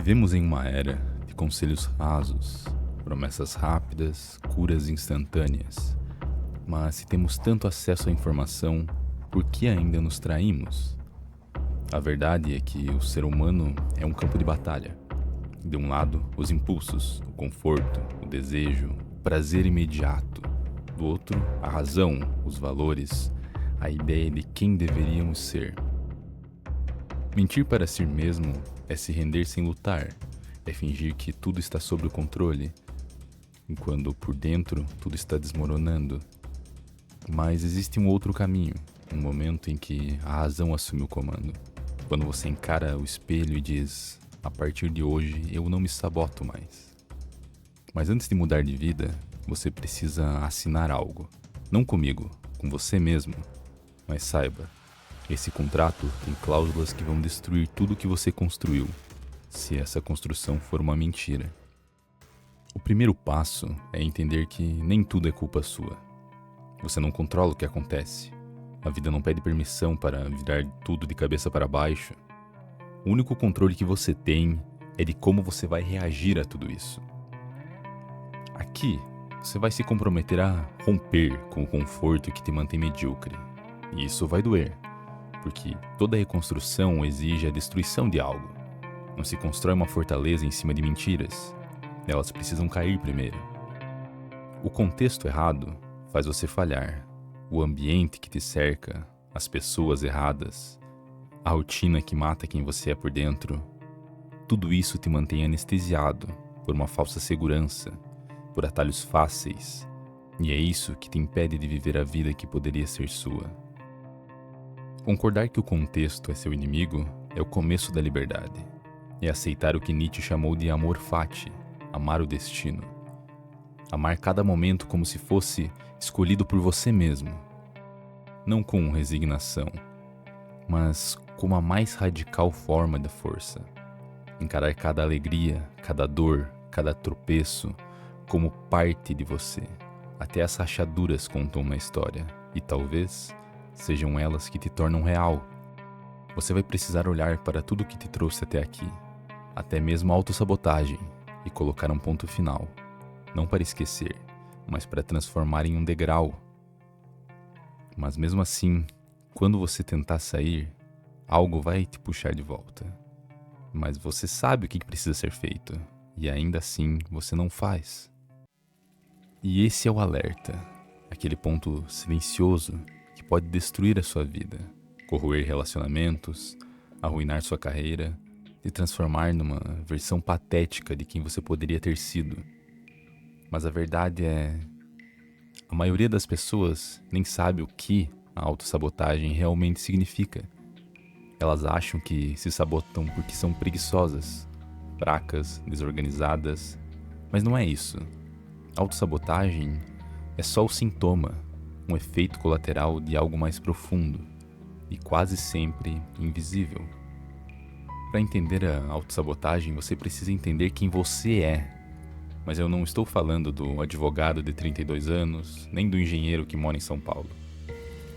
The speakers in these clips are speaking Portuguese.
Vivemos em uma era de conselhos rasos, promessas rápidas, curas instantâneas. Mas se temos tanto acesso à informação, por que ainda nos traímos? A verdade é que o ser humano é um campo de batalha. De um lado, os impulsos, o conforto, o desejo, o prazer imediato. Do outro, a razão, os valores, a ideia de quem deveríamos ser. Mentir para si mesmo é se render sem lutar, é fingir que tudo está sob o controle, enquanto por dentro tudo está desmoronando. Mas existe um outro caminho, um momento em que a razão assume o comando. Quando você encara o espelho e diz: a partir de hoje eu não me saboto mais. Mas antes de mudar de vida, você precisa assinar algo. Não comigo, com você mesmo. Mas saiba, esse contrato tem cláusulas que vão destruir tudo que você construiu, se essa construção for uma mentira. O primeiro passo é entender que nem tudo é culpa sua. Você não controla o que acontece. A vida não pede permissão para virar tudo de cabeça para baixo. O único controle que você tem é de como você vai reagir a tudo isso. Aqui, você vai se comprometer a romper com o conforto que te mantém medíocre. E isso vai doer, porque toda reconstrução exige a destruição de algo. Não se constrói uma fortaleza em cima de mentiras. Elas precisam cair primeiro. O contexto errado faz você falhar. O ambiente que te cerca, as pessoas erradas, a rotina que mata quem você é por dentro, tudo isso te mantém anestesiado por uma falsa segurança, por atalhos fáceis, e é isso que te impede de viver a vida que poderia ser sua. Concordar que o contexto é seu inimigo é o começo da liberdade. É aceitar o que Nietzsche chamou de amor fati, amar o destino. Amar cada momento como se fosse escolhido por você mesmo. Não com resignação, mas como a mais radical forma da força. Encarar cada alegria, cada dor, cada tropeço como parte de você. Até as rachaduras contam uma história, e talvez sejam elas que te tornam real. Você vai precisar olhar para tudo que te trouxe até aqui, até mesmo a autossabotagem, e colocar um ponto final. Não para esquecer, mas para transformar em um degrau. Mas mesmo assim, quando você tentar sair, algo vai te puxar de volta. Mas você sabe o que precisa ser feito, e ainda assim você não faz. E esse é o alerta, aquele ponto silencioso que pode destruir a sua vida, corroer relacionamentos, arruinar sua carreira, te transformar numa versão patética de quem você poderia ter sido. Mas a verdade é, a maioria das pessoas nem sabe o que a autossabotagem realmente significa. Elas acham que se sabotam porque são preguiçosas, fracas, desorganizadas, mas não é isso. Autossabotagem é só o sintoma, um efeito colateral de algo mais profundo e quase sempre invisível. Para entender a autossabotagem, você precisa entender quem você é. Mas eu não estou falando do advogado de 32 anos, nem do engenheiro que mora em São Paulo.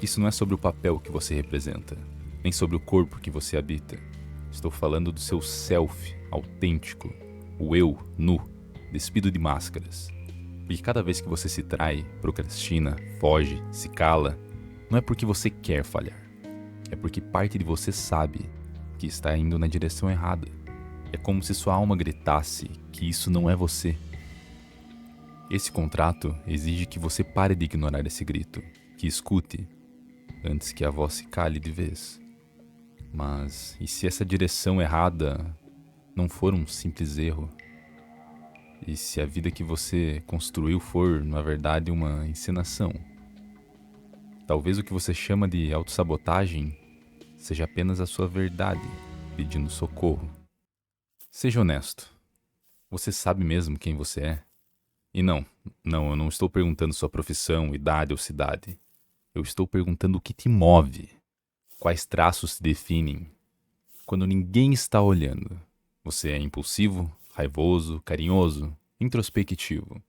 Isso não é sobre o papel que você representa, nem sobre o corpo que você habita. Estou falando do seu self autêntico, o eu nu, despido de máscaras. Porque cada vez que você se trai, procrastina, foge, se cala, não é porque você quer falhar. É porque parte de você sabe que está indo na direção errada. É como se sua alma gritasse que isso não é você. Esse contrato exige que você pare de ignorar esse grito, que escute, antes que a voz se cale de vez. Mas e se essa direção errada não for um simples erro? E se a vida que você construiu for, na verdade, uma encenação? Talvez o que você chama de autossabotagem seja apenas a sua verdade pedindo socorro. Seja honesto. Você sabe mesmo quem você é? E não, eu não estou perguntando sua profissão, idade ou cidade. Eu estou perguntando o que te move. Quais traços te definem? Quando ninguém está olhando, você é impulsivo, raivoso, carinhoso, introspectivo,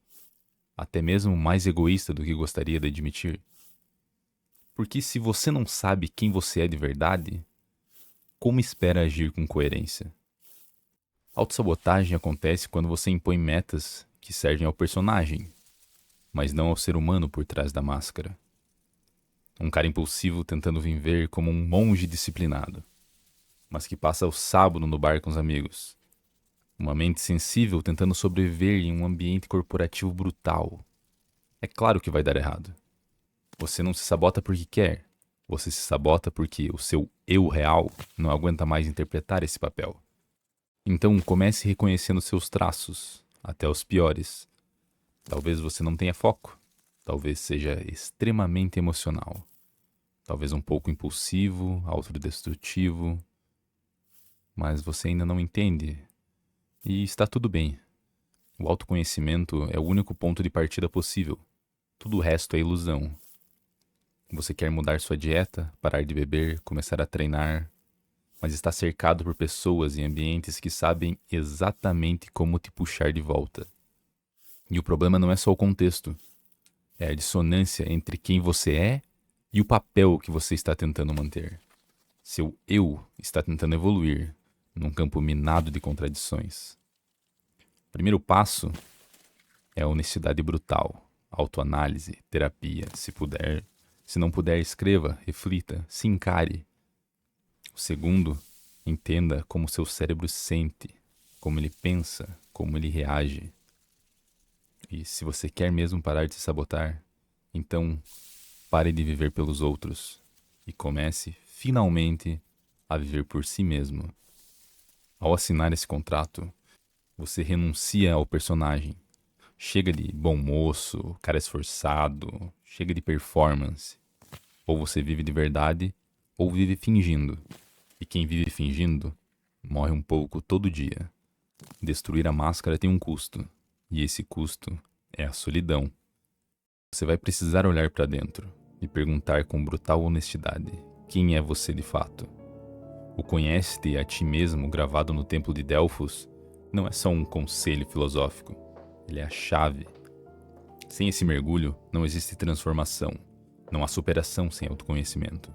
até mesmo mais egoísta do que gostaria de admitir? Porque se você não sabe quem você é de verdade, como espera agir com coerência? Autossabotagem acontece quando você impõe metas que servem ao personagem, mas não ao ser humano por trás da máscara. Um cara impulsivo tentando viver como um monge disciplinado, mas que passa o sábado no bar com os amigos. Uma mente sensível tentando sobreviver em um ambiente corporativo brutal. É claro que vai dar errado. Você não se sabota porque quer. Você se sabota porque o seu eu real não aguenta mais interpretar esse papel. Então comece reconhecendo seus traços, até os piores. Talvez você não tenha foco. Talvez seja extremamente emocional. Talvez um pouco impulsivo, autodestrutivo. Mas você ainda não entende. E está tudo bem. O autoconhecimento é o único ponto de partida possível. Tudo o resto é ilusão. Você quer mudar sua dieta, parar de beber, começar a treinar, mas está cercado por pessoas e ambientes que sabem exatamente como te puxar de volta. E o problema não é só o contexto, é a dissonância entre quem você é e o papel que você está tentando manter. Seu eu está tentando evoluir num campo minado de contradições. O primeiro passo é a honestidade brutal, autoanálise, terapia, se puder. Se não puder, escreva, reflita, se encare. O segundo, entenda como seu cérebro sente, como ele pensa, como ele reage. E se você quer mesmo parar de se sabotar, então pare de viver pelos outros e comece, finalmente, a viver por si mesmo. Ao assinar esse contrato, você renuncia ao personagem. Chega de bom moço, cara esforçado, chega de performance. Ou você vive de verdade, ou vive fingindo. E quem vive fingindo, morre um pouco todo dia. Destruir a máscara tem um custo, e esse custo é a solidão. Você vai precisar olhar para dentro e perguntar com brutal honestidade: quem é você de fato? O conhece-te a ti mesmo gravado no templo de Delfos não é só um conselho filosófico, ele é a chave. Sem esse mergulho, não existe transformação, não há superação sem autoconhecimento.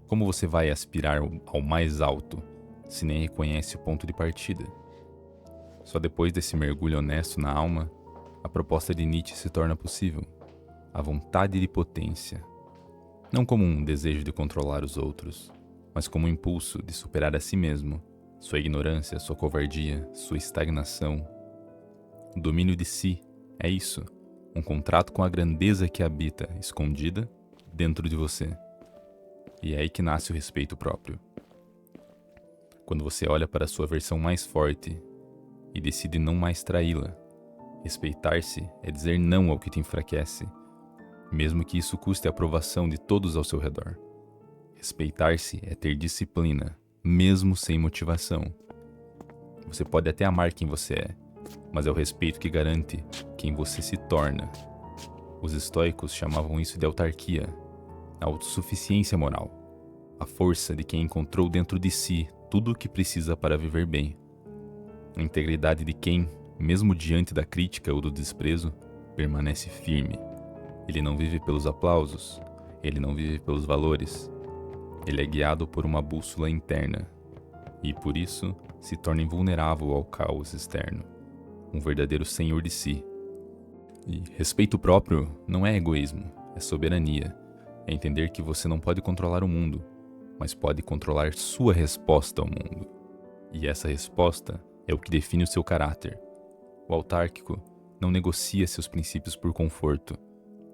Como você vai aspirar ao mais alto se nem reconhece o ponto de partida? Só depois desse mergulho honesto na alma, a proposta de Nietzsche se torna possível. A vontade de potência. Não como um desejo de controlar os outros, mas como um impulso de superar a si mesmo, sua ignorância, sua covardia, sua estagnação. O domínio de si é isso, um contrato com a grandeza que habita, escondida, dentro de você. E é aí que nasce o respeito próprio. Quando você olha para a sua versão mais forte e decide não mais traí-la. Respeitar-se é dizer não ao que te enfraquece, mesmo que isso custe a aprovação de todos ao seu redor. Respeitar-se é ter disciplina, mesmo sem motivação. Você pode até amar quem você é, mas é o respeito que garante quem você se torna. Os estoicos chamavam isso de autarquia, a autossuficiência moral, a força de quem encontrou dentro de si tudo o que precisa para viver bem. A integridade de quem, mesmo diante da crítica ou do desprezo, permanece firme. Ele não vive pelos aplausos, ele não vive pelos valores. Ele é guiado por uma bússola interna e, por isso, se torna invulnerável ao caos externo, um verdadeiro senhor de si. E respeito próprio não é egoísmo, é soberania. É entender que você não pode controlar o mundo, mas pode controlar sua resposta ao mundo. E essa resposta é o que define o seu caráter. O autárquico não negocia seus princípios por conforto.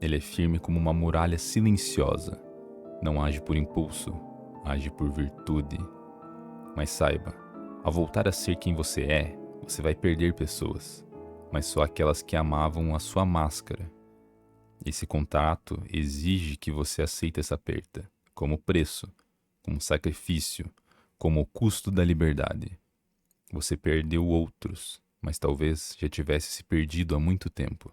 Ele é firme como uma muralha silenciosa. Não age por impulso, age por virtude. Mas saiba, ao voltar a ser quem você é, você vai perder pessoas, mas só aquelas que amavam a sua máscara. Esse contrato exige que você aceite essa perda, como preço, como sacrifício, como o custo da liberdade. Você perdeu outros, mas talvez já tivesse se perdido há muito tempo.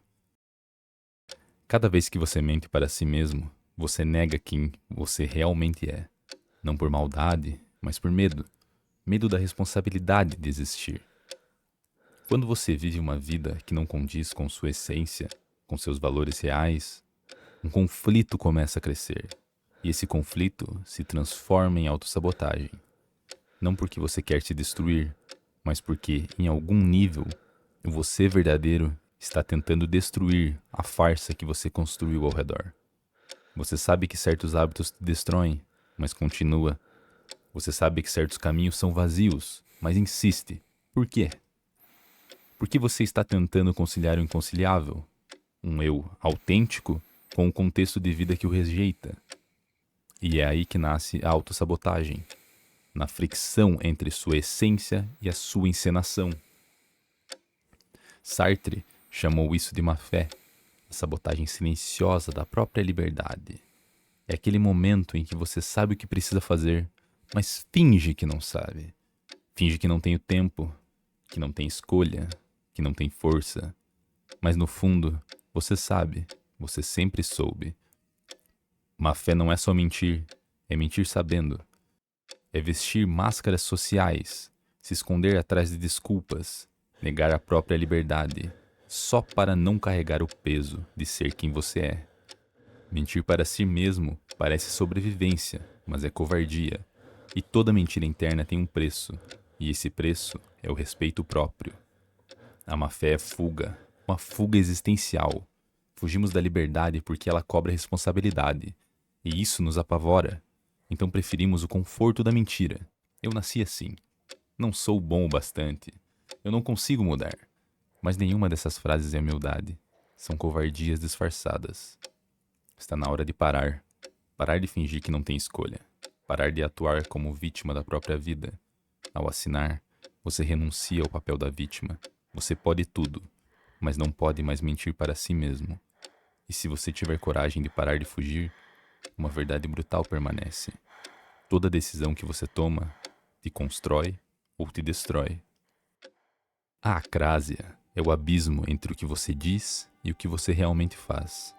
Cada vez que você mente para si mesmo, você nega quem você realmente é. Não por maldade, mas por medo. Medo da responsabilidade de existir. Quando você vive uma vida que não condiz com sua essência, com seus valores reais, um conflito começa a crescer. E esse conflito se transforma em autossabotagem. Não porque você quer se destruir, mas porque, em algum nível, o você verdadeiro está tentando destruir a farsa que você construiu ao redor. Você sabe que certos hábitos te destroem, mas continua. Você sabe que certos caminhos são vazios, mas insiste. Por quê? Porque você está tentando conciliar o inconciliável, um eu autêntico com um contexto de vida que o rejeita. E é aí que nasce a autossabotagem, na fricção entre sua essência e a sua encenação. Sartre chamou isso de má fé, a sabotagem silenciosa da própria liberdade. É aquele momento em que você sabe o que precisa fazer, mas finge que não sabe. Finge que não tem o tempo, que não tem escolha, que não tem força. Mas no fundo, você sabe, você sempre soube. Má fé não é só mentir, é mentir sabendo. É vestir máscaras sociais, se esconder atrás de desculpas, negar a própria liberdade, só para não carregar o peso de ser quem você é. Mentir para si mesmo parece sobrevivência, mas é covardia. E toda mentira interna tem um preço, e esse preço é o respeito próprio. A má-fé é fuga, uma fuga existencial. Fugimos da liberdade porque ela cobra responsabilidade, e isso nos apavora. Então preferimos o conforto da mentira. Eu nasci assim. Não sou bom o bastante. Eu não consigo mudar. Mas nenhuma dessas frases é humildade. São covardias disfarçadas. Está na hora de parar. Parar de fingir que não tem escolha. Parar de atuar como vítima da própria vida. Ao assinar, você renuncia ao papel da vítima. Você pode tudo, mas não pode mais mentir para si mesmo. E se você tiver coragem de parar de fugir, uma verdade brutal permanece. Toda decisão que você toma te constrói ou te destrói. A acrásia é o abismo entre o que você diz e o que você realmente faz.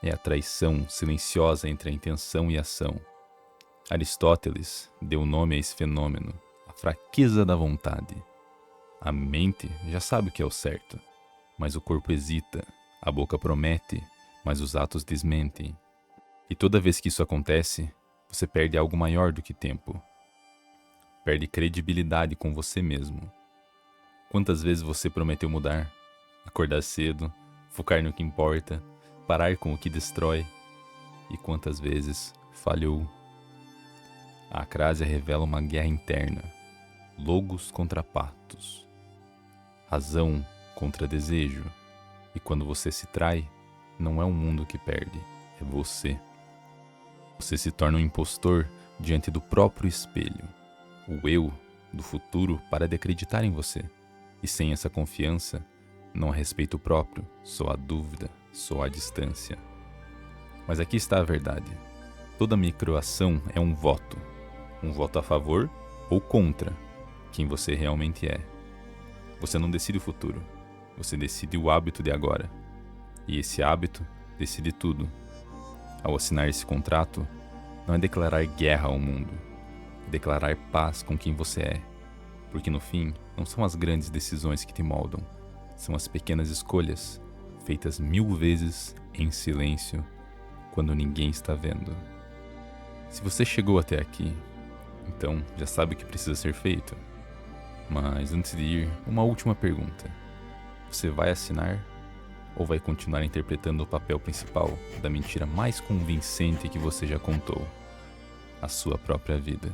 É a traição silenciosa entre a intenção e a ação. Aristóteles deu nome a esse fenômeno, a fraqueza da vontade. A mente já sabe o que é o certo, mas o corpo hesita, a boca promete, mas os atos desmentem. E toda vez que isso acontece, você perde algo maior do que tempo. Perde credibilidade com você mesmo. Quantas vezes você prometeu mudar, acordar cedo, focar no que importa, parar com o que destrói? E quantas vezes falhou? A acrásia revela uma guerra interna. Logos contra patos. Razão contra desejo. E quando você se trai, não é o mundo que perde, é você. Você se torna um impostor diante do próprio espelho. O eu do futuro para de acreditar em você. E sem essa confiança, não há respeito próprio, só há dúvida, só há distância. Mas aqui está a verdade. Toda microação é um voto. Um voto a favor ou contra quem você realmente é. Você não decide o futuro. Você decide o hábito de agora. E esse hábito decide tudo. Ao assinar esse contrato, não é declarar guerra ao mundo. É declarar paz com quem você é. Porque no fim, não são as grandes decisões que te moldam. São as pequenas escolhas, feitas 1000 vezes em silêncio, quando ninguém está vendo. Se você chegou até aqui, então já sabe o que precisa ser feito. Mas antes de ir, uma última pergunta. Você vai assinar ou vai continuar interpretando o papel principal da mentira mais convincente que você já contou? A sua própria vida.